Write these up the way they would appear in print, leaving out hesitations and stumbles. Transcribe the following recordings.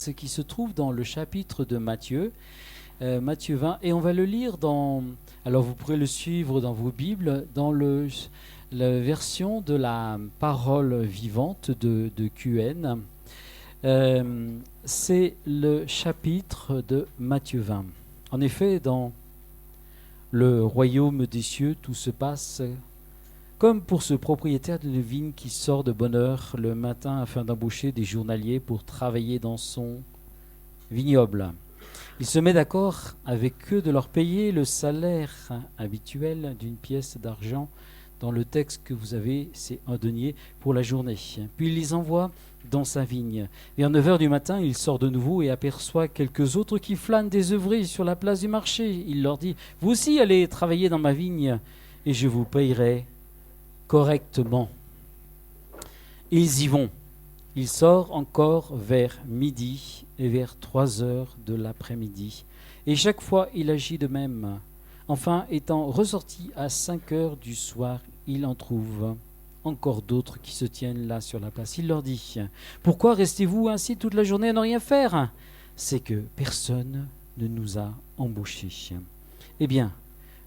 ce qui se trouve dans le chapitre de Matthieu, Matthieu 20, et on va le lire alors vous pourrez le suivre dans vos Bibles, dans la version de la parole vivante de QN. C'est le chapitre de Matthieu 20. En effet, dans le royaume des cieux, tout se passe comme pour ce propriétaire d'une vigne qui sort de bonne heure le matin afin d'embaucher des journaliers pour travailler dans son vignoble. Il se met d'accord avec eux de leur payer le salaire habituel d'une pièce d'argent. Dans le texte que vous avez, c'est un denier pour la journée. Puis il les envoie dans sa vigne. Vers 9 heures du matin, il sort de nouveau et aperçoit quelques autres qui flânent désœuvrés sur la place du marché. Il leur dit : « Vous aussi allez travailler dans ma vigne et je vous payerai correctement. » Ils y vont. Il sort encore vers midi et vers 3 heures de l'après-midi. Et chaque fois, il agit de même. Enfin, étant ressorti à 5 heures du soir, il en trouve encore d'autres qui se tiennent là sur la place. Il leur dit : « Pourquoi restez-vous ainsi toute la journée à ne rien faire ? C'est que personne ne nous a embauchés. Eh bien,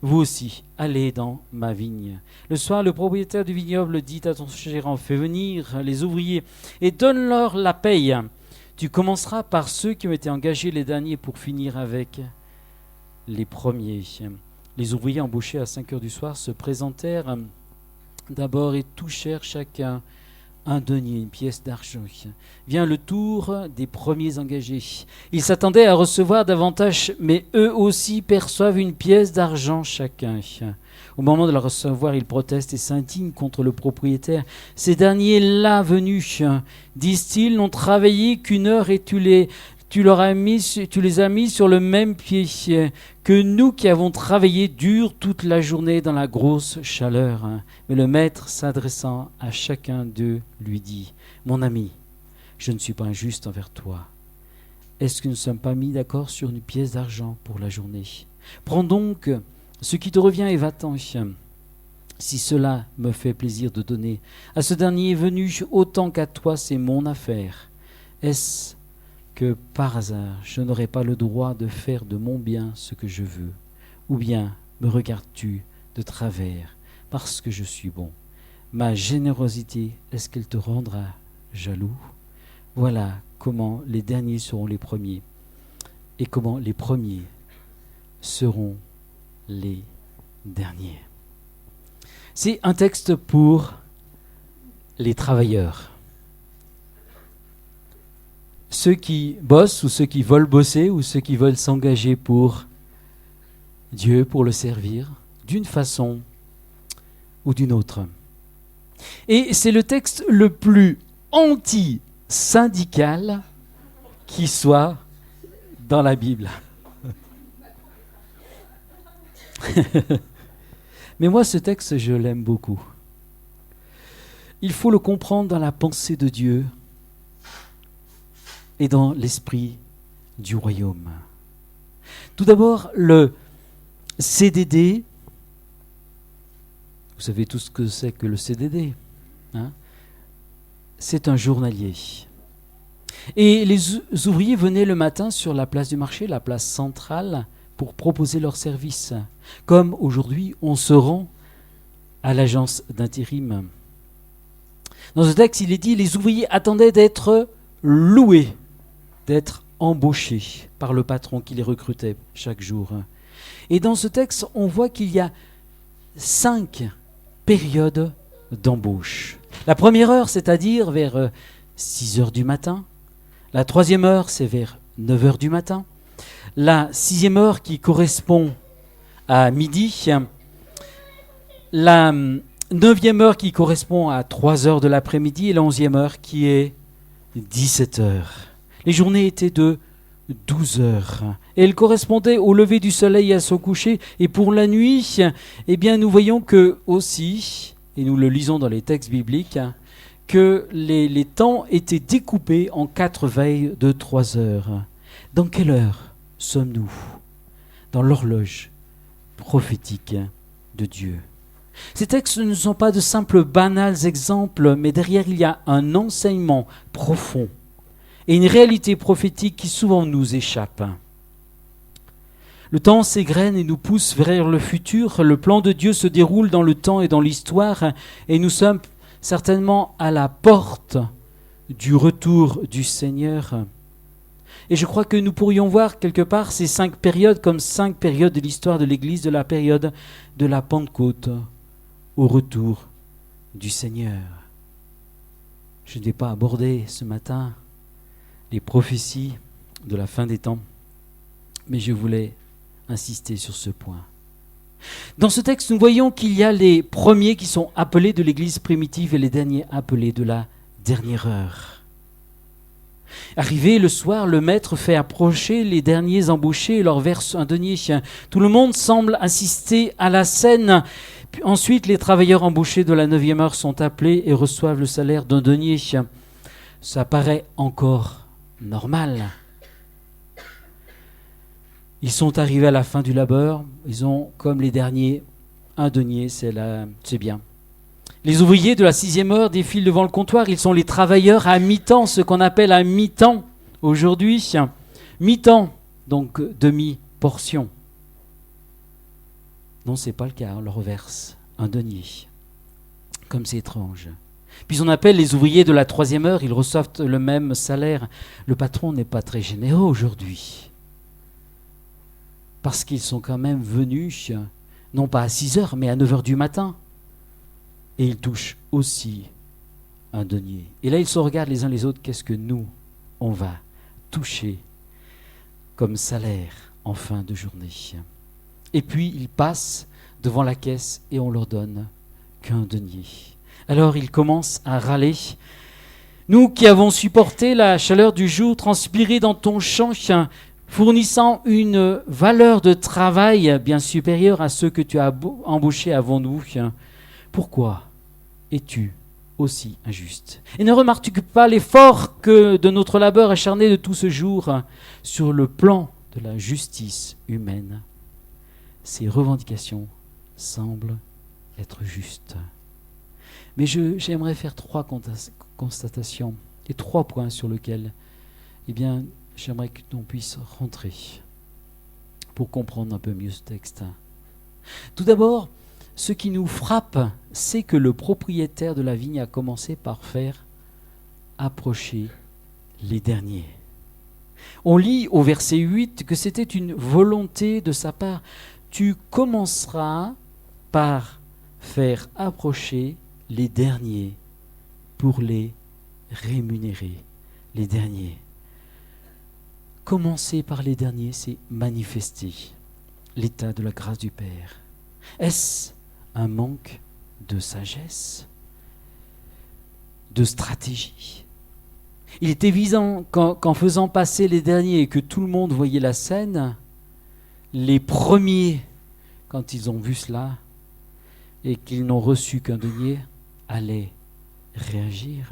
vous aussi, allez dans ma vigne. » Le soir, le propriétaire du vignoble dit à son gérant : « Fais venir les ouvriers et donne-leur la paye. Tu commenceras par ceux qui ont été engagés les derniers pour finir avec les premiers. » Les ouvriers embauchés à 5 heures du soir se présentèrent d'abord et touchèrent chacun un denier, une pièce d'argent. Vient le tour des premiers engagés. Ils s'attendaient à recevoir davantage, mais eux aussi perçoivent une pièce d'argent chacun. Au moment de la recevoir, ils protestent et s'indignent contre le propriétaire. « Ces derniers-là venus, disent-ils, n'ont travaillé qu'une heure et tu les as mis sur le même pied que nous qui avons travaillé dur toute la journée dans la grosse chaleur. » Mais le maître, s'adressant à chacun d'eux, lui dit : « Mon ami, je ne suis pas injuste envers toi. Est-ce que nous ne sommes pas mis d'accord sur une pièce d'argent pour la journée ? Prends donc ce qui te revient et va-t'en. Si cela me fait plaisir de donner à ce dernier venu autant qu'à toi, c'est mon affaire. Est-ce que par hasard je n'aurai pas le droit de faire de mon bien ce que je veux ? Ou bien me regardes-tu de travers parce que je suis bon ? Ma générosité, est-ce qu'elle te rendra jaloux ? Voilà comment les derniers seront les premiers et comment les premiers seront les derniers. » C'est un texte pour les travailleurs. Ceux qui bossent ou ceux qui veulent bosser ou ceux qui veulent s'engager pour Dieu, pour le servir, d'une façon ou d'une autre. Et c'est le texte le plus anti-syndical qui soit dans la Bible. Mais moi, ce texte, je l'aime beaucoup. Il faut le comprendre dans la pensée de Dieu et dans l'esprit du royaume. Tout d'abord, le CDD. Vous savez tout ce que c'est que le CDD, hein ? C'est un journalier. Et les ouvriers venaient le matin sur la place du marché, la place centrale, pour proposer leurs services. Comme aujourd'hui, on se rend à l'agence d'intérim. Dans ce texte, il est dit, les ouvriers attendaient d'être loués, d'être embauchés par le patron qui les recrutait chaque jour. Et dans ce texte, on voit qu'il y a 5 périodes d'embauche. La première heure, c'est-à-dire vers 6 heures du matin. La 3e heure, c'est vers 9 heures du matin. La 6e heure qui correspond à midi. La 9e heure qui correspond à 3 heures de l'après-midi. Et la 11e heure qui est 17 heures. Les journées étaient de 12 heures. Et elles correspondaient au lever du soleil et à son coucher. Et pour la nuit, eh bien, nous voyons que aussi, et nous le lisons dans les textes bibliques, que les temps étaient découpés en 4 veilles de 3 heures. Dans quelle heure sommes-nous ? Dans l'horloge prophétique de Dieu. Ces textes ne sont pas de simples banals exemples, mais derrière il y a un enseignement profond et une réalité prophétique qui souvent nous échappe. Le temps s'égrène et nous pousse vers le futur. Le plan de Dieu se déroule dans le temps et dans l'histoire, et nous sommes certainement à la porte du retour du Seigneur. Et je crois que nous pourrions voir quelque part ces 5 périodes comme 5 périodes de l'histoire de l'Église, de la période de la Pentecôte au retour du Seigneur. Je ne vais pas aborder ce matin les prophéties de la fin des temps, mais je voulais insister sur ce point. Dans ce texte, nous voyons qu'il y a les premiers qui sont appelés de l'Église primitive et les derniers appelés de la dernière heure. Arrivé le soir, le maître fait approcher les derniers embauchés et leur verse un denier. Tout le monde semble assister à la scène. Puis ensuite, les travailleurs embauchés de la 9e heure sont appelés et reçoivent le salaire d'un denier. Ça paraît encore normal. Ils sont arrivés à la fin du labeur. Ils ont, comme les derniers, un denier. C'est bien. Les ouvriers de la 6e heure défilent devant le comptoir. Ils sont les travailleurs à mi-temps, ce qu'on appelle à mi-temps aujourd'hui. Mi-temps, donc demi-portion. Non, ce n'est pas le cas. On leur verse un denier. Comme c'est étrange. Puis on appelle les ouvriers de la 3e heure. Ils reçoivent le même salaire. Le patron n'est pas très généreux aujourd'hui. Parce qu'ils sont quand même venus, non pas à 6 heures, mais à 9 heures du matin. Et ils touchent aussi un denier. Et là, ils se regardent les uns les autres. Qu'est-ce que nous, on va toucher comme salaire en fin de journée? Et puis, ils passent devant la caisse et on leur donne qu'un denier. Alors, ils commencent à râler. Nous qui avons supporté la chaleur du jour, transpiré dans ton champ, fournissant une valeur de travail bien supérieure à ceux que tu as embauchés avant nous, pourquoi es-tu aussi injuste? Et ne remarques-tu pas l'effort que de notre labeur acharné de tout ce jour sur le plan de la justice humaine? Ces revendications semblent être justes. Mais j'aimerais faire 3 constatations et 3 points sur lesquels j'aimerais que l'on puisse rentrer pour comprendre un peu mieux ce texte. Tout d'abord, ce qui nous frappe, c'est que le propriétaire de la vigne a commencé par faire approcher les derniers. On lit au verset 8 que c'était une volonté de sa part. Tu commenceras par faire approcher les derniers pour les rémunérer. Les derniers. Commencer par les derniers, c'est manifester l'état de la grâce du Père. Est-ce un manque de sagesse, de stratégie? Il est évident qu'en faisant passer les derniers et que tout le monde voyait la scène, les premiers, quand ils ont vu cela et qu'ils n'ont reçu qu'un denier, allaient réagir.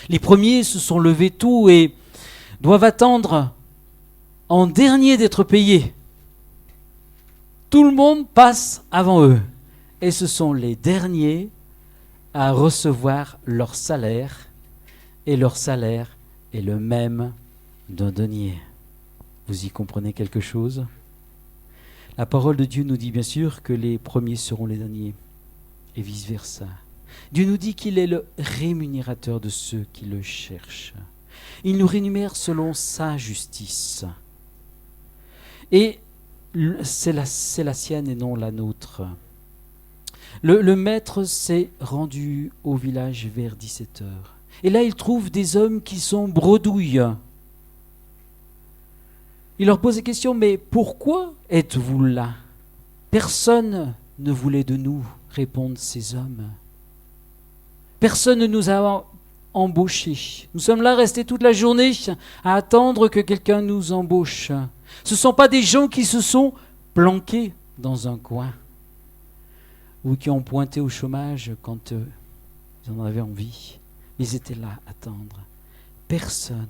Les premiers se sont levés tôt et doivent attendre en dernier d'être payés. Tout le monde passe avant eux. Et ce sont les derniers à recevoir leur salaire. Et leur salaire est le même d'un denier. Vous y comprenez quelque chose? La parole de Dieu nous dit bien sûr que les premiers seront les derniers. Et vice-versa. Dieu nous dit qu'il est le rémunérateur de ceux qui le cherchent. Il nous rémunère selon sa justice. Et c'est la sienne et non la nôtre. Le maître s'est rendu au village vers 17 heures. Et là, il trouve des hommes qui sont bredouilles. Il leur pose des questions, mais pourquoi êtes-vous là? Personne ne voulait de nous, répondent ces hommes. Personne ne nous a embauchés. Nous sommes là restés toute la journée à attendre que quelqu'un nous embauche. Ce ne sont pas des gens qui se sont planqués dans un coin ou qui ont pointé au chômage quand ils en avaient envie. Ils étaient là à attendre. Personne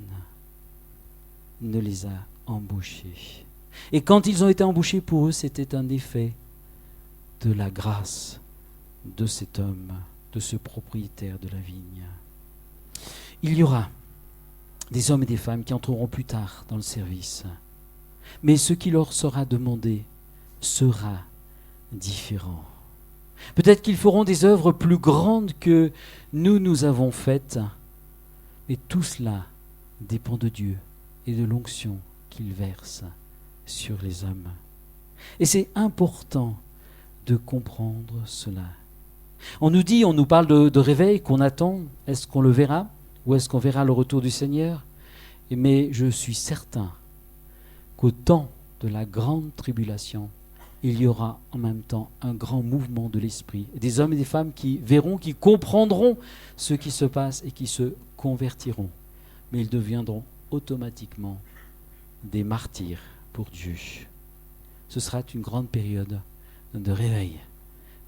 ne les a embauchés. Et quand ils ont été embauchés, pour eux, c'était un effet de la grâce de cet homme, de ce propriétaire de la vigne. Il y aura des hommes et des femmes qui entreront plus tard dans le service, mais ce qui leur sera demandé sera différent. Peut-être qu'ils feront des œuvres plus grandes que nous avons faites, mais tout cela dépend de Dieu et de l'onction qu'il verse sur les hommes. Et c'est important de comprendre cela. On nous parle de réveil qu'on attend. Est-ce qu'on le verra? Ou est-ce qu'on verra le retour du Seigneur? Mais je suis certain qu'au temps de la grande tribulation, il y aura en même temps un grand mouvement de l'esprit. Des hommes et des femmes qui verront, qui comprendront ce qui se passe et qui se convertiront. Mais ils deviendront automatiquement des martyrs pour Dieu. Ce sera une grande période de réveil,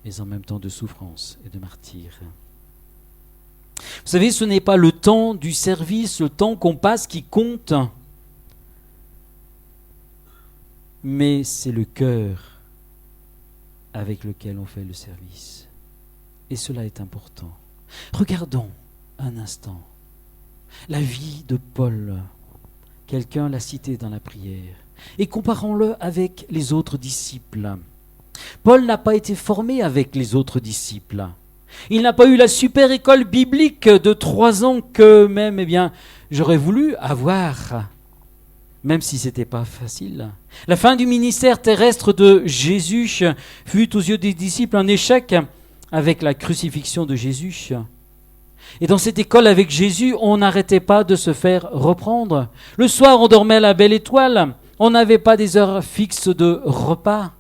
mais en même temps de souffrance et de martyrs. Vous savez, ce n'est pas le temps du service, le temps qu'on passe qui compte, mais c'est le cœur avec lequel on fait le service. Et cela est important. Regardons un instant la vie de Paul. Quelqu'un l'a cité dans la prière. Et comparons-le avec les autres disciples. Paul n'a pas été formé avec les autres disciples. Il n'a pas eu la super école biblique de 3 ans que même, j'aurais voulu avoir, même si ce n'était pas facile. La fin du ministère terrestre de Jésus fut aux yeux des disciples un échec avec la crucifixion de Jésus. Et dans cette école avec Jésus, on n'arrêtait pas de se faire reprendre. Le soir, on dormait à la belle étoile. On n'avait pas des heures fixes de repas.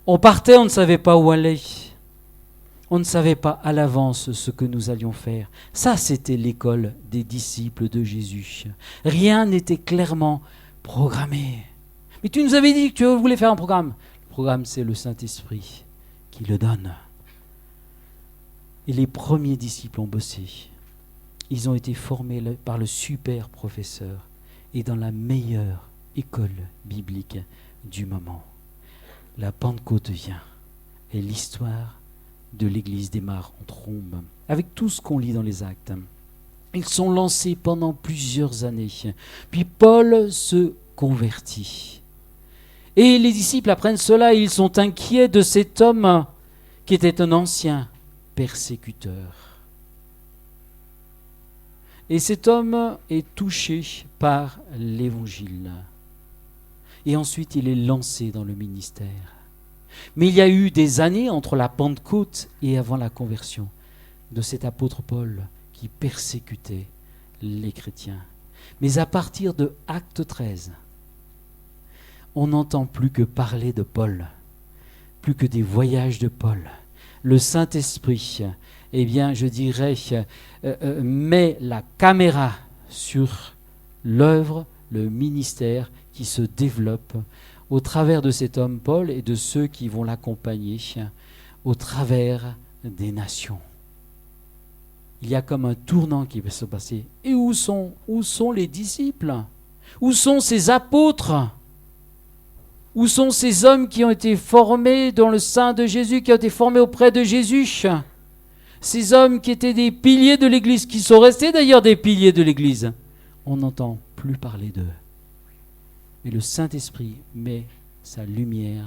On partait, on ne savait pas où aller. On ne savait pas à l'avance ce que nous allions faire. Ça, c'était l'école des disciples de Jésus. Rien n'était clairement programmé. Mais tu nous avais dit que tu voulais faire un programme. Le programme, c'est le Saint-Esprit qui le donne. Et les premiers disciples ont bossé. Ils ont été formés par le super professeur et dans la meilleure école biblique du moment. La Pentecôte vient et l'histoire de l'Église démarre en trombe, avec tout ce qu'on lit dans les Actes. Ils sont lancés pendant plusieurs années. Puis Paul se convertit. Et les disciples apprennent cela et ils sont inquiets de cet homme qui était un ancien persécuteur. Et cet homme est touché par l'Évangile. Et ensuite, il est lancé dans le ministère. Mais il y a eu des années entre la Pentecôte et avant la conversion de cet apôtre Paul qui persécutait les chrétiens. Mais à partir de Acte 13, on n'entend plus que parler de Paul, plus que des voyages de Paul. Le Saint-Esprit, je dirais, met la caméra sur l'œuvre, le ministère qui se développe au travers de cet homme Paul et de ceux qui vont l'accompagner au travers des nations. Il y a comme un tournant qui va se passer. Et où sont les disciples? Où sont ces apôtres? Où sont ces hommes qui ont été formés dans le sein de Jésus, qui ont été formés auprès de Jésus? Ces hommes qui étaient des piliers de l'Église, qui sont restés d'ailleurs des piliers de l'Église. On n'entend plus parler d'eux. Mais le Saint-Esprit met sa lumière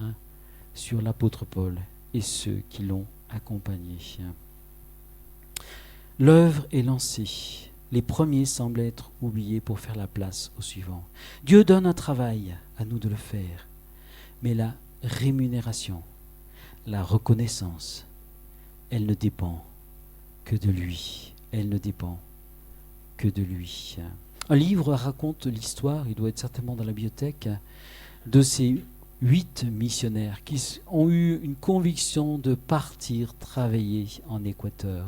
sur l'apôtre Paul et ceux qui l'ont accompagné. L'œuvre est lancée. Les premiers semblent être oubliés pour faire la place aux suivants. Dieu donne un travail, à nous de le faire. Mais la rémunération, la reconnaissance, elle ne dépend que de lui. Elle ne dépend que de lui. Un livre raconte l'histoire, il doit être certainement dans la bibliothèque, de ces 8 missionnaires qui ont eu une conviction de partir travailler en Équateur.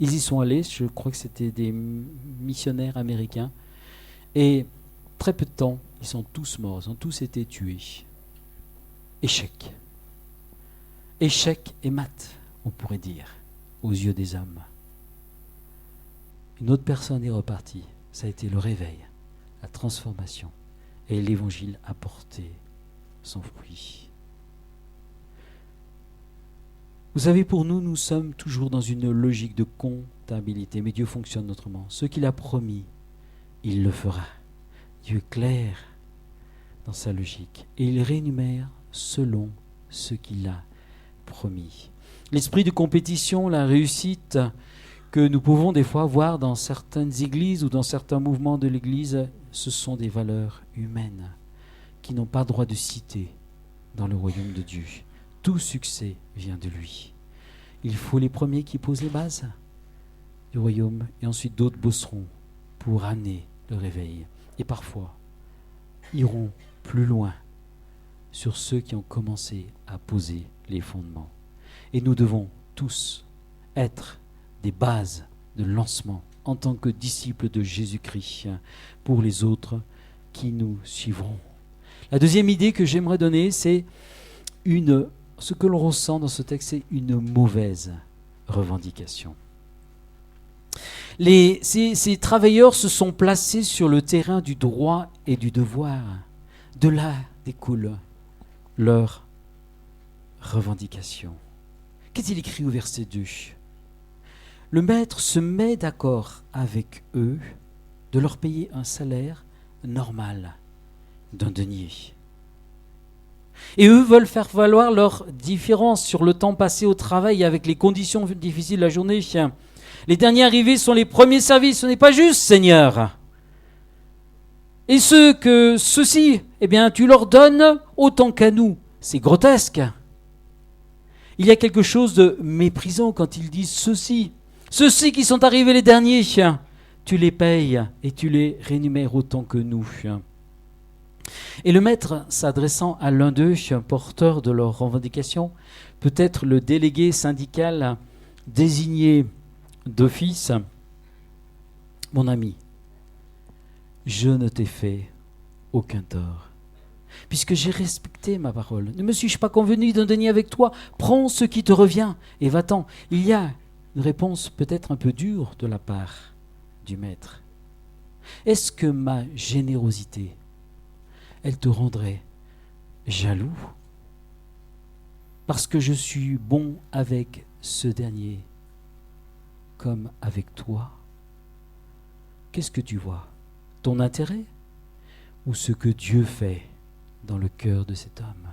Ils y sont allés, je crois que c'était des missionnaires américains, et très peu de temps, ils sont tous morts, ils ont tous été tués. Échec. Échec et mat, on pourrait dire, aux yeux des hommes. Une autre personne est repartie. Ça a été le réveil, la transformation. Et l'Évangile a porté son fruit. Vous savez, pour nous, nous sommes toujours dans une logique de comptabilité, mais Dieu fonctionne autrement. Ce qu'il a promis, il le fera. Dieu est clair dans sa logique et il rémunère selon ce qu'il a promis. L'esprit de compétition, la réussite que nous pouvons des fois voir dans certaines églises ou dans certains mouvements de l'Église, ce sont des valeurs humaines qui n'ont pas droit de citer dans le royaume de Dieu. Tout succès vient de lui. Il faut les premiers qui posent les bases du royaume et ensuite d'autres bosseront pour amener le réveil. Et parfois, iront plus loin sur ceux qui ont commencé à poser les fondements. Et nous devons tous être des bases de lancement en tant que disciples de Jésus-Christ pour les autres qui nous suivront. La deuxième idée que j'aimerais donner, c'est ce que l'on ressent dans ce texte, c'est une mauvaise revendication. Ces travailleurs se sont placés sur le terrain du droit et du devoir. De là découle leur revendication. Qu'est-il écrit au verset 2 ? Le maître se met d'accord avec eux de leur payer un salaire normal d'un denier. Et eux veulent faire valoir leur différence sur le temps passé au travail avec les conditions difficiles de la journée. Les derniers arrivés sont les premiers servis. Ce n'est pas juste, Seigneur. Et ceux-ci, eh bien, tu leur donnes autant qu'à nous. C'est grotesque. Il y a quelque chose de méprisant quand ils disent ceux-ci. Ceux-ci qui sont arrivés les derniers, tu les payes et tu les rémunères autant que nous. Et le maître, s'adressant à l'un d'eux, porteur de leur revendication, peut-être le délégué syndical désigné d'office, mon ami, je ne t'ai fait aucun tort, puisque j'ai respecté ma parole. Ne me suis-je pas convenu d'un denier avec toi ? Prends ce qui te revient et va-t'en. Il y a une réponse peut-être un peu dure de la part du maître. Est-ce que ma générosité, elle te rendrait jaloux parce que je suis bon avec ce dernier comme avec toi? Qu'est-ce que tu vois ? Ton intérêt ou ce que Dieu fait dans le cœur de cet homme,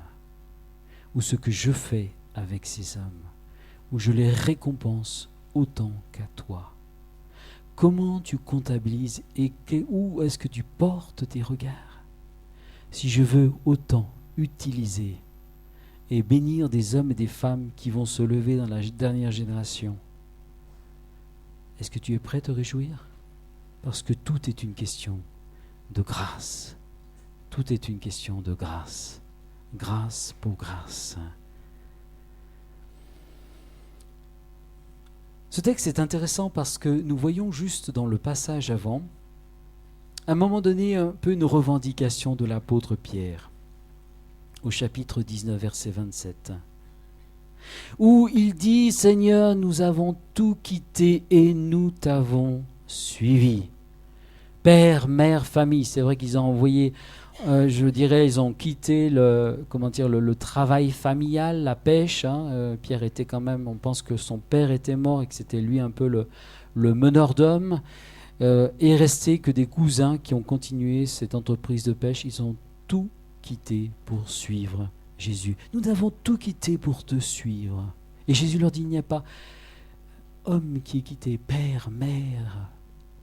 ou ce que je fais avec ces hommes, où je les récompense autant qu'à toi? Comment tu comptabilises et où est-ce que tu portes tes regards? Si je veux autant utiliser et bénir des hommes et des femmes qui vont se lever dans la dernière génération, est-ce que tu es prêt à te réjouir? Parce que tout est une question de grâce. Tout est une question de grâce. Grâce pour grâce. Ce texte est intéressant parce que nous voyons juste dans le passage avant, à un moment donné, un peu une revendication de l'apôtre Pierre, au chapitre 19, verset 27, où il dit « Seigneur, nous avons tout quitté et nous t'avons suivi. » Père, mère, famille, c'est vrai qu'ils ont envoyé, ils ont quitté le travail familial, la pêche. Pierre était quand même, on pense que son père était mort et que c'était lui un peu le meneur d'hommes. Et resté que des cousins qui ont continué cette entreprise de pêche. Ils ont tout quitté pour suivre Jésus. Nous avons tout quitté pour te suivre. Et Jésus leur dit, il n'y a pas homme qui est quitté, père, mère,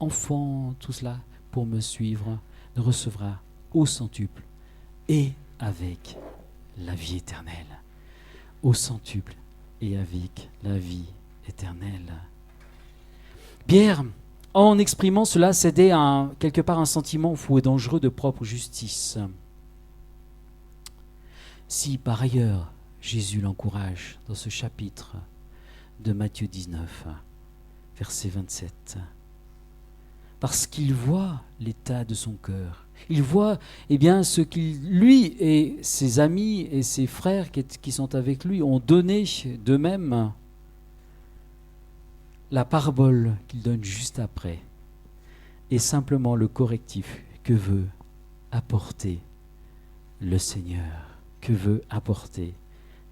enfant, tout cela, pour me suivre, ne recevra au centuple et avec la vie éternelle. Au centuple et avec la vie éternelle. Pierre, en exprimant cela, cédait à quelque part un sentiment fou et dangereux de propre justice. Si par ailleurs Jésus l'encourage dans ce chapitre de Matthieu 19, verset 27, parce qu'il voit l'état de son cœur, il voit ce qu'il, lui et ses amis et ses frères qui sont avec lui ont donné d'eux-mêmes. La parabole qu'il donne juste après est simplement le correctif que veut apporter le Seigneur. Que veut apporter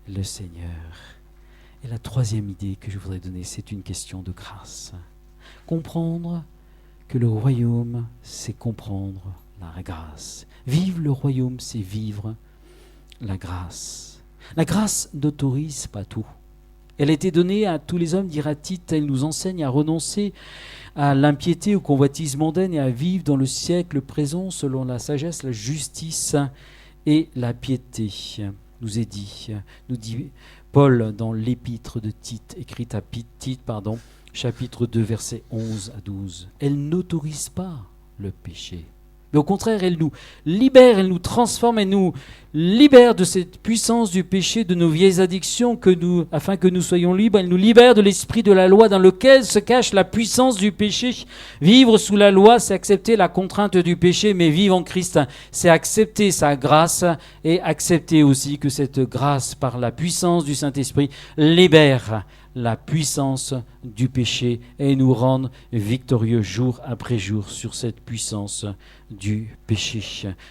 le Seigneur. Et la troisième idée que je voudrais donner, c'est une question de grâce. Comprendre que le royaume, c'est comprendre la grâce. Vivre le royaume, c'est vivre la grâce. La grâce n'autorise pas tout. Elle a été donnée à tous les hommes, dira Tite, elle nous enseigne à renoncer à l'impiété, aux convoitises mondaines et à vivre dans le siècle présent selon la sagesse, la justice et la piété. Nous dit Paul dans l'épître de Tite, écrite à Tite, chapitre 2, versets 11 à 12. Elle n'autorise pas le péché. Mais au contraire, elle nous libère, elle nous transforme, elle nous libère de cette puissance du péché, de nos vieilles addictions, afin que nous soyons libres. Elle nous libère de l'esprit de la loi dans lequel se cache la puissance du péché. Vivre sous la loi, c'est accepter la contrainte du péché, mais vivre en Christ, c'est accepter sa grâce et accepter aussi que cette grâce, par la puissance du Saint-Esprit, libère la puissance du péché et nous rendre victorieux jour après jour sur cette puissance du péché.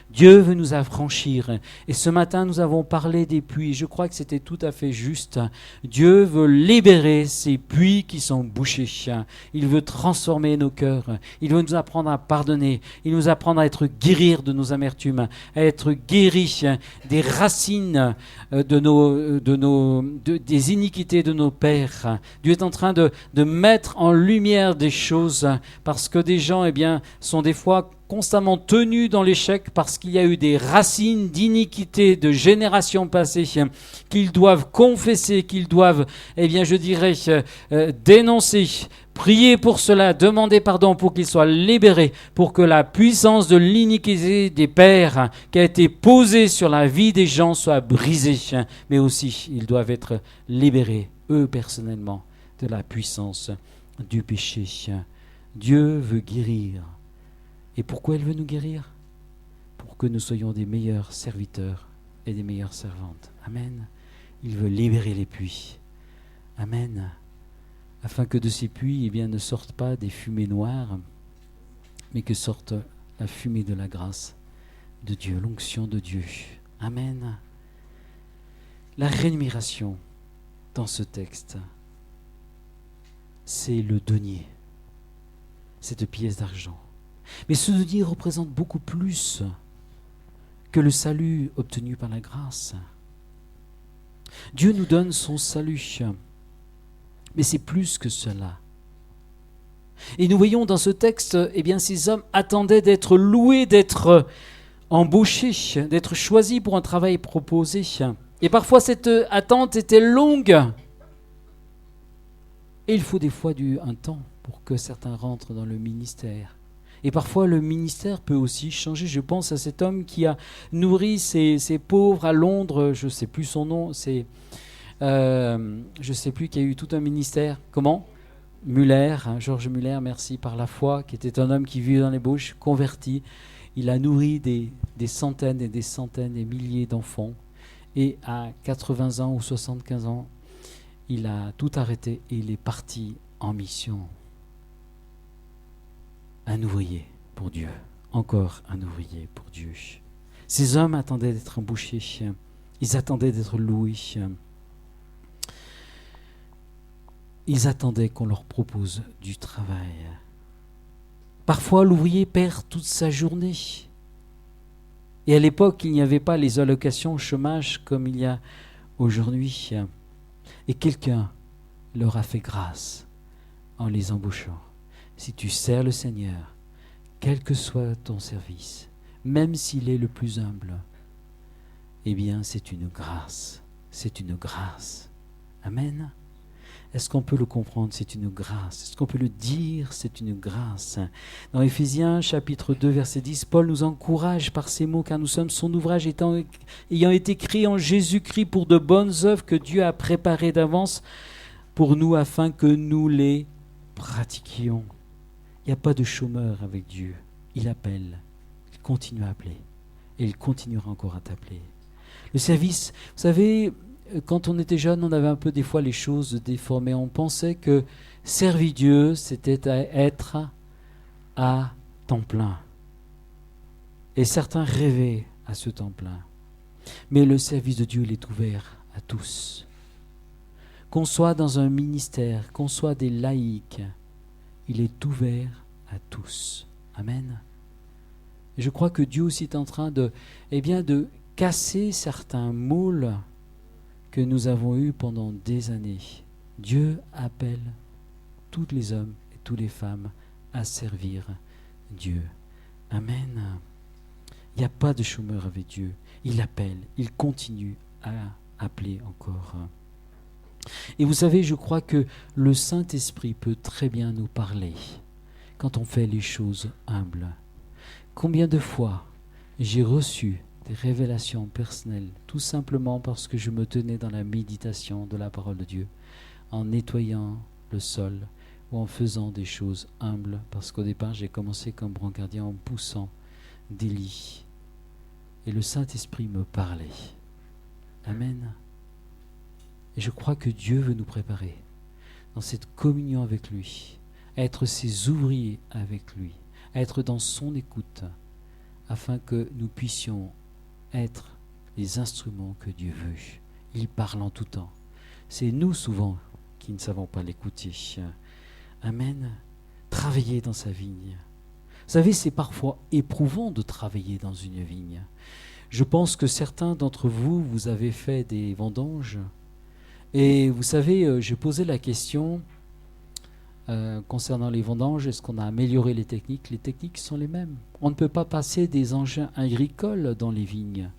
Dieu veut nous affranchir. Et ce matin, nous avons parlé des puits. Je crois que c'était tout à fait juste. Dieu veut libérer ces puits qui sont bouchés. Il veut transformer nos cœurs. Il veut nous apprendre à pardonner. Il veut nous apprendre à être guéris de nos amertumes, à être guéris des racines des iniquités de nos pères. Dieu est en train de mettre en lumière des choses parce que des gens sont des fois constamment tenus dans l'échec parce qu'il y a eu des racines d'iniquité de générations passées qu'ils doivent confesser, qu'ils doivent, dénoncer, prier pour cela, demander pardon pour qu'ils soient libérés, pour que la puissance de l'iniquité des pères qui a été posée sur la vie des gens soit brisée. Mais aussi, ils doivent être libérés, eux personnellement, de la puissance du péché. Dieu veut guérir. Et pourquoi il veut nous guérir ? Pour que nous soyons des meilleurs serviteurs et des meilleures servantes. Amen. Il veut libérer les puits. Amen. Afin que de ces puits ne sortent pas des fumées noires, mais que sorte la fumée de la grâce de Dieu, l'onction de Dieu. Amen. La rémunération dans ce texte, c'est le denier, cette pièce d'argent. Mais ce denier représente beaucoup plus que le salut obtenu par la grâce. Dieu nous donne son salut, mais c'est plus que cela. Et nous voyons dans ce texte, ces hommes attendaient d'être loués, d'être embauchés, d'être choisis pour un travail proposé. Et parfois cette attente était longue. Et il faut des fois un temps pour que certains rentrent dans le ministère. Et parfois, le ministère peut aussi changer. Je pense à cet homme qui a nourri ces pauvres à Londres. Je ne sais plus son nom. Je ne sais plus, qui a eu tout un ministère. Comment ? Muller, Georges Muller, merci, par la foi, qui était un homme qui vivait dans les Bouches, converti. Il a nourri des centaines et des centaines et milliers d'enfants. Et à 80 ans ou 75 ans, il a tout arrêté et il est parti en mission. Un ouvrier pour Dieu, encore un ouvrier pour Dieu. Ces hommes attendaient d'être embauchés, ils attendaient d'être loués, ils attendaient qu'on leur propose du travail. Parfois, l'ouvrier perd toute sa journée. Et à l'époque, il n'y avait pas les allocations au chômage comme il y a aujourd'hui. Et quelqu'un leur a fait grâce en les embauchant. Si tu sers le Seigneur, quel que soit ton service, même s'il est le plus humble, c'est une grâce. C'est une grâce. Amen. Est-ce qu'on peut le comprendre ? C'est une grâce. Est-ce qu'on peut le dire ? C'est une grâce. Dans Éphésiens, chapitre 2, verset 10, Paul nous encourage par ces mots, car nous sommes son ouvrage ayant été créé en Jésus-Christ pour de bonnes œuvres que Dieu a préparées d'avance pour nous afin que nous les pratiquions. Il n'y a pas de chômeur avec Dieu. Il appelle. Il continue à appeler. Et il continuera encore à t'appeler. Le service, vous savez, quand on était jeune, on avait un peu des fois les choses déformées. On pensait que servir Dieu, c'était être à temps plein. Et certains rêvaient à ce temps plein. Mais le service de Dieu, il est ouvert à tous. Qu'on soit dans un ministère, qu'on soit des laïcs, il est ouvert à tous. Amen. Et je crois que Dieu aussi est en train de casser certains moules que nous avons eus pendant des années. Dieu appelle tous les hommes et toutes les femmes à servir Dieu. Amen. Il n'y a pas de chômeur avec Dieu. Il appelle, il continue à appeler encore. Et vous savez, je crois que le Saint-Esprit peut très bien nous parler quand on fait les choses humbles. Combien de fois j'ai reçu des révélations personnelles, tout simplement parce que je me tenais dans la méditation de la parole de Dieu, en nettoyant le sol ou en faisant des choses humbles, parce qu'au départ j'ai commencé comme brancardier en poussant des lits. Et le Saint-Esprit me parlait. Amen. Et je crois que Dieu veut nous préparer dans cette communion avec lui, à être ses ouvriers avec lui, à être dans son écoute, afin que nous puissions être les instruments que Dieu veut. Il parle en tout temps. C'est nous souvent qui ne savons pas l'écouter. Amen. Travailler dans sa vigne. Vous savez, c'est parfois éprouvant de travailler dans une vigne. Je pense que certains d'entre vous, vous avez fait des vendanges. Et vous savez, j'ai posé la question concernant les vendanges, est-ce qu'on a amélioré les techniques? Les techniques sont les mêmes. On ne peut pas passer des engins agricoles dans les vignes.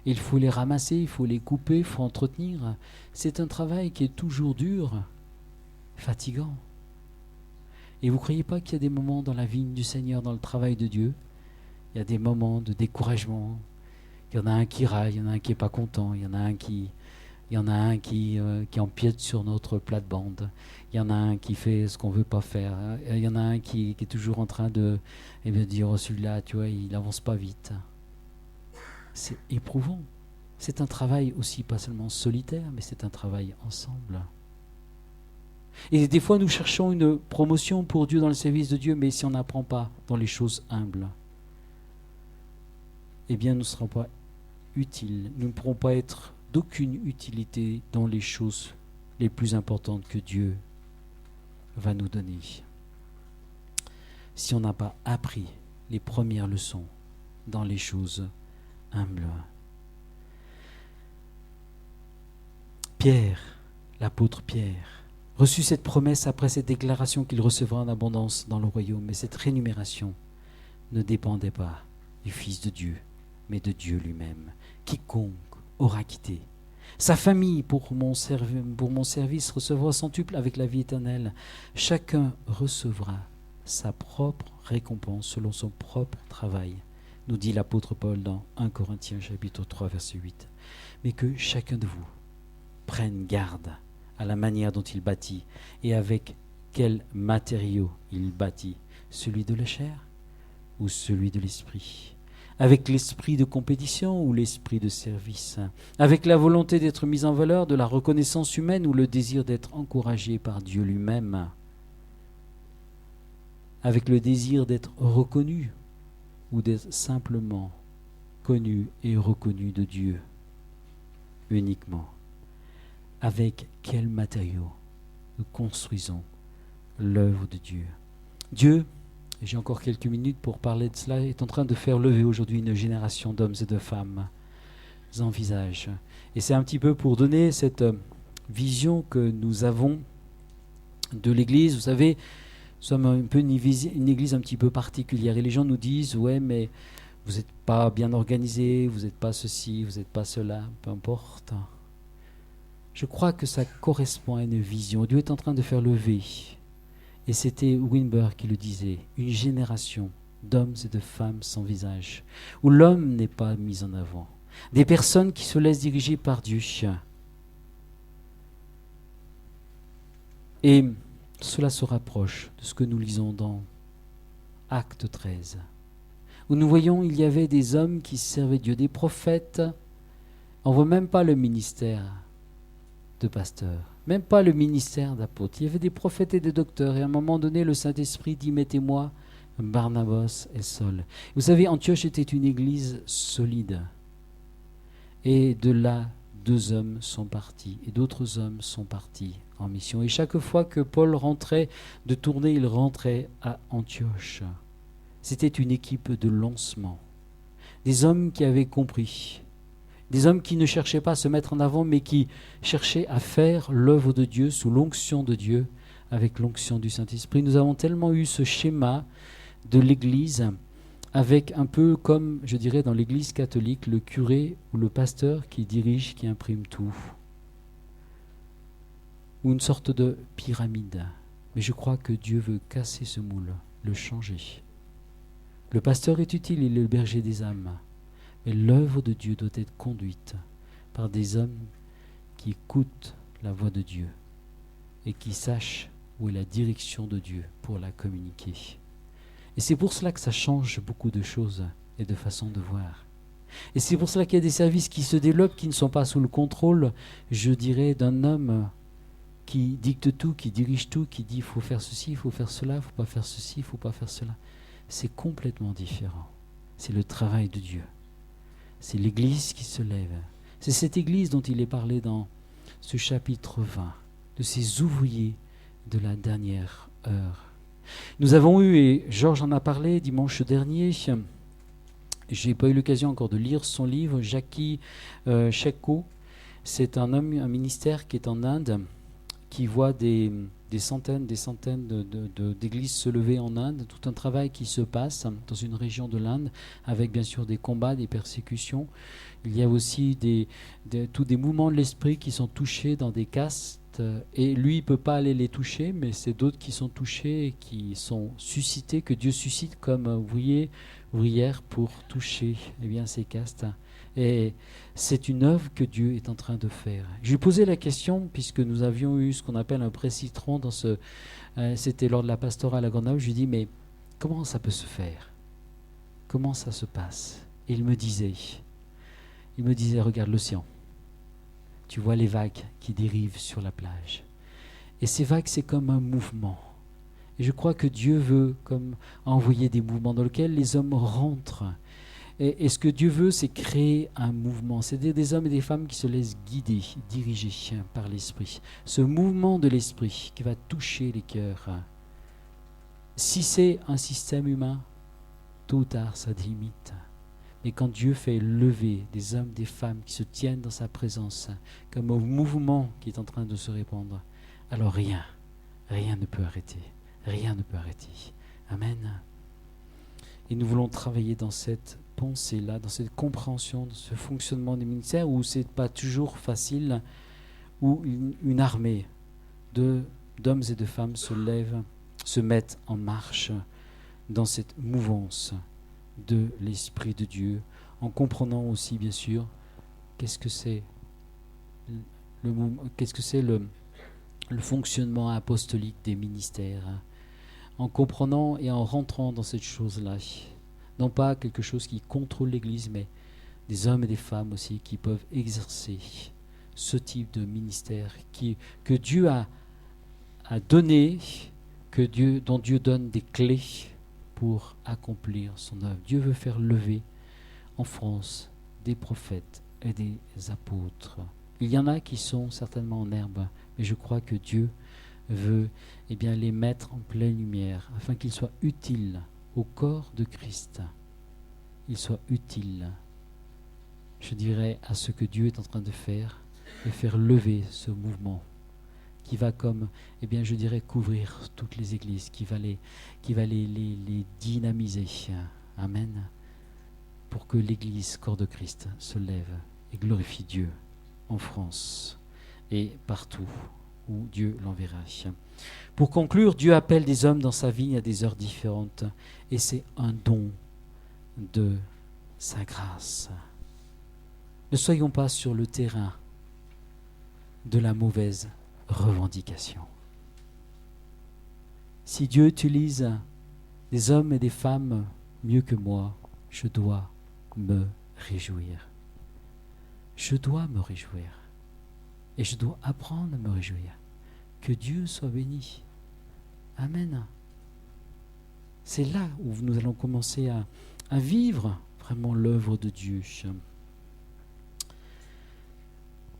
Il faut les ramasser, il faut les couper, il faut entretenir. C'est un travail qui est toujours dur, fatigant. Et vous ne croyez pas qu'il y a des moments dans la vigne du Seigneur, dans le travail de Dieu? Il y a des moments de découragement. Il y en a un qui raille, il y en a un qui n'est pas content, il y en a un qui empiète sur notre plate-bande. Il y en a un qui fait ce qu'on ne veut pas faire. Il y en a un qui est toujours en train de dire, oh, celui-là, tu vois, il n'avance pas vite. C'est éprouvant. C'est un travail aussi, pas seulement solitaire, mais c'est un travail ensemble. Et des fois, nous cherchons une promotion pour Dieu dans le service de Dieu, mais si on n'apprend pas dans les choses humbles, eh bien, nous ne serons pas utiles. Nous ne pourrons pas être d'aucune utilité dans les choses les plus importantes que Dieu va nous donner. Si on n'a pas appris les premières leçons dans les choses humbles. Pierre, l'apôtre Pierre, reçut cette promesse après cette déclaration qu'il recevra en abondance dans le royaume. Mais cette rémunération ne dépendait pas du Fils de Dieu, mais de Dieu lui-même. Quiconque aura quitté sa famille pour mon service recevra centuple avec la vie éternelle. Chacun recevra sa propre récompense selon son propre travail, nous dit l'apôtre Paul dans 1 Corinthiens chapitre 3 verset 8. Mais que chacun de vous prenne garde à la manière dont il bâtit et avec quel matériau il bâtit, celui de la chair ou celui de l'esprit, avec l'esprit de compétition ou l'esprit de service, avec la volonté d'être mis en valeur, de la reconnaissance humaine ou le désir d'être encouragé par Dieu lui-même, avec le désir d'être reconnu ou d'être simplement connu et reconnu de Dieu uniquement. Avec quel matériau nous construisons l'œuvre de Dieu. Dieu, et j'ai encore quelques minutes pour parler de cela, est en train de faire lever aujourd'hui une génération d'hommes et de femmes en visage. Et c'est un petit peu pour donner cette vision que nous avons de l'Église. Vous savez, nous sommes un peu une Église un petit peu particulière. Et les gens nous disent, ouais, mais vous n'êtes pas bien organisé, vous n'êtes pas ceci, vous n'êtes pas cela, peu importe. Je crois que ça correspond à une vision. Dieu est en train de faire lever. Et c'était Wimber qui le disait, une génération d'hommes et de femmes sans visage, où l'homme n'est pas mis en avant. Des personnes qui se laissent diriger par Dieu. Et cela se rapproche de ce que nous lisons dans Acte 13, où nous voyons il y avait des hommes qui servaient Dieu, des prophètes. On ne voit même pas le ministère de pasteur, même pas le ministère d'apôtre. Il y avait des prophètes et des docteurs, et à un moment donné, le Saint-Esprit dit, mettez-moi Barnabas et Saul. Vous savez, Antioche était une église solide, et de là, 2 hommes sont partis, et d'autres hommes sont partis en mission. Et chaque fois que Paul rentrait de tournée, il rentrait à Antioche. C'était une équipe de lancement. Des hommes qui avaient compris. Des hommes qui ne cherchaient pas à se mettre en avant, mais qui cherchaient à faire l'œuvre de Dieu sous l'onction de Dieu, avec l'onction du Saint-Esprit. Nous avons tellement eu ce schéma de l'Église, avec un peu comme, je dirais, dans l'Église catholique, le curé ou le pasteur qui dirige, qui imprime tout. Ou une sorte de pyramide. Mais je crois que Dieu veut casser ce moule, le changer. Le pasteur est utile, il est le berger des âmes. Mais l'œuvre de Dieu doit être conduite par des hommes qui écoutent la voix de Dieu et qui sachent où est la direction de Dieu pour la communiquer. Et c'est pour cela que ça change beaucoup de choses et de façon de voir. Et c'est pour cela qu'il y a des services qui se développent, qui ne sont pas sous le contrôle, je dirais, d'un homme qui dicte tout, qui dirige tout, qui dit il faut faire ceci, il faut faire cela, il ne faut pas faire ceci, il ne faut pas faire cela. C'est complètement différent. C'est le travail de Dieu. C'est l'Église qui se lève. C'est cette Église dont il est parlé dans ce chapitre 20, de ces ouvriers de la dernière heure. Nous avons eu, et Georges en a parlé dimanche dernier, je n'ai pas eu l'occasion encore de lire son livre, Jackie Shekko. C'est un homme, un ministère qui est en Inde, qui voit des centaines d'églises se lever en Inde, tout un travail qui se passe dans une région de l'Inde, avec bien sûr des combats, des persécutions. Il y a aussi tous des mouvements de l'esprit qui sont touchés dans des castes, et lui, il ne peut pas aller les toucher, mais c'est d'autres qui sont touchés et qui sont suscités, que Dieu suscite comme ouvrières pour toucher ces castes. Et c'est une œuvre que Dieu est en train de faire. Je lui posais la question, puisque nous avions eu ce qu'on appelle un pré-citron, c'était lors de la pastorale à Grenoble. Je lui dis, mais comment ça peut se faire? Comment ça se passe? Et il me disait, regarde l'océan. Tu vois les vagues qui dérivent sur la plage. Et ces vagues, c'est comme un mouvement. Et je crois que Dieu veut comme envoyer des mouvements dans lesquels les hommes rentrent. Et ce que Dieu veut, c'est créer un mouvement. C'est des hommes et des femmes qui se laissent guider, diriger par l'Esprit. Ce mouvement de l'Esprit qui va toucher les cœurs. Si c'est un système humain, tôt ou tard, ça limite. Mais quand Dieu fait lever des hommes, des femmes qui se tiennent dans sa présence, comme au mouvement qui est en train de se répandre, alors rien ne peut arrêter. Rien ne peut arrêter. Amen. Et nous voulons travailler dans cette pensée-là, dans cette compréhension de ce fonctionnement des ministères où ce n'est pas toujours facile, où une armée d'hommes et de femmes se lève, se mettent en marche dans cette mouvance de l'Esprit de Dieu, en comprenant aussi bien sûr qu'est-ce que c'est le fonctionnement apostolique des ministères, en comprenant et en rentrant dans cette chose-là, non pas quelque chose qui contrôle l'Église, mais des hommes et des femmes aussi qui peuvent exercer ce type de ministère que Dieu a donné, dont Dieu donne des clés pour accomplir son œuvre. Dieu veut faire lever en France des prophètes et des apôtres. Il y en a qui sont certainement en herbe, mais je crois que Dieu veut les mettre en pleine lumière afin qu'ils soient utiles au corps de Christ. Ils soient utiles, je dirais, à ce que Dieu est en train de faire et faire lever ce mouvement qui va comme, je dirais, couvrir toutes les églises, qui va les dynamiser. Amen. Pour que l'église, corps de Christ, se lève et glorifie Dieu en France et partout où Dieu l'enverra. Pour conclure, Dieu appelle des hommes dans sa vigne à des heures différentes et c'est un don de sa grâce. Ne soyons pas sur le terrain de la mauvaise revendication. Si Dieu utilise des hommes et des femmes mieux que moi, je dois me réjouir. Je dois me réjouir. Et je dois apprendre à me réjouir. Que Dieu soit béni. Amen. C'est là où nous allons commencer à vivre vraiment l'œuvre de Dieu.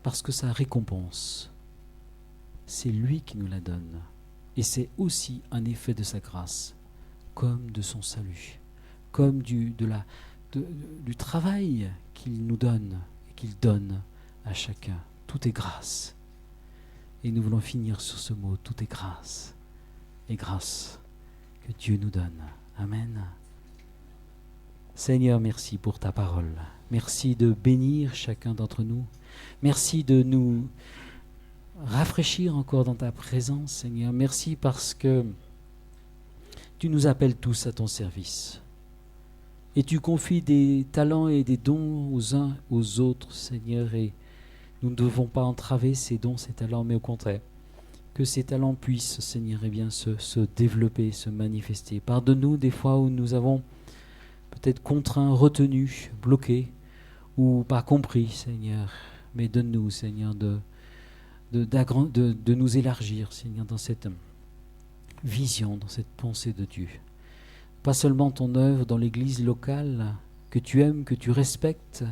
Parce que ça récompense c'est lui qui nous la donne. Et c'est aussi un effet de sa grâce, comme de son salut, comme du travail qu'il nous donne et qu'il donne à chacun. Tout est grâce. Et nous voulons finir sur ce mot, tout est grâce. Et grâce que Dieu nous donne. Amen. Seigneur, merci pour ta parole. Merci de bénir chacun d'entre nous. Merci de nous rafraîchir encore dans ta présence, Seigneur. Merci parce que tu nous appelles tous à ton service. Et tu confies des talents et des dons aux uns aux autres, Seigneur. Et nous ne devons pas entraver ces dons, ces talents, mais au contraire, que ces talents puissent, Seigneur, se développer, se manifester. Pardonne-nous des fois où nous avons peut-être contraints, retenus, bloqués, ou pas compris, Seigneur. Mais donne-nous, Seigneur, de nous élargir, Seigneur, dans cette vision, dans cette pensée de Dieu. Pas seulement ton œuvre dans l'église locale, que tu aimes, que tu respectes,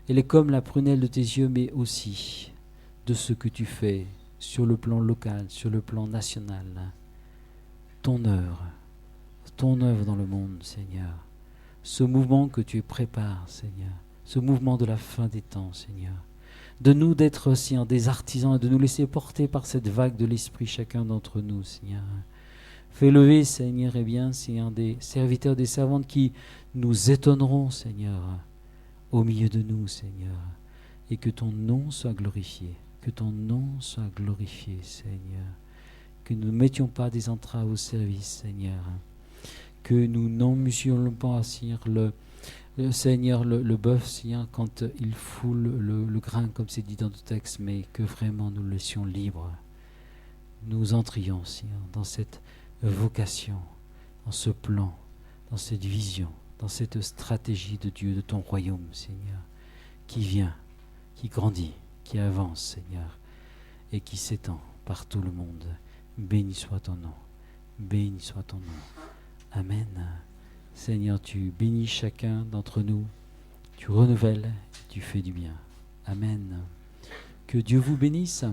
elle est comme la prunelle de tes yeux, mais aussi de ce que tu fais sur le plan local, sur le plan national. Ton œuvre dans le monde, Seigneur. Ce mouvement que tu prépares, Seigneur. Ce mouvement de la fin des temps, Seigneur. De nous d'être aussi des artisans et de nous laisser porter par cette vague de l'Esprit chacun d'entre nous, Seigneur. Fais lever, Seigneur, Seigneur, des serviteurs, des servantes qui nous étonneront, Seigneur, au milieu de nous, Seigneur. Et que ton nom soit glorifié. Que ton nom soit glorifié, Seigneur. Que nous ne mettions pas des entraves au service, Seigneur. Que nous n'emmusions pas, Seigneur, le bœuf, Seigneur, quand il foule le grain, comme c'est dit dans le texte, mais que vraiment nous le laissions libre. Nous entrions, Seigneur, dans cette vocation, dans ce plan, dans cette vision, dans cette stratégie de Dieu, de ton royaume, Seigneur, qui vient, qui grandit, qui avance, Seigneur, et qui s'étend par tout le monde. Béni soit ton nom. Béni soit ton nom. Amen. Seigneur, tu bénis chacun d'entre nous, tu renouvelles, tu fais du bien. Amen. Que Dieu vous bénisse.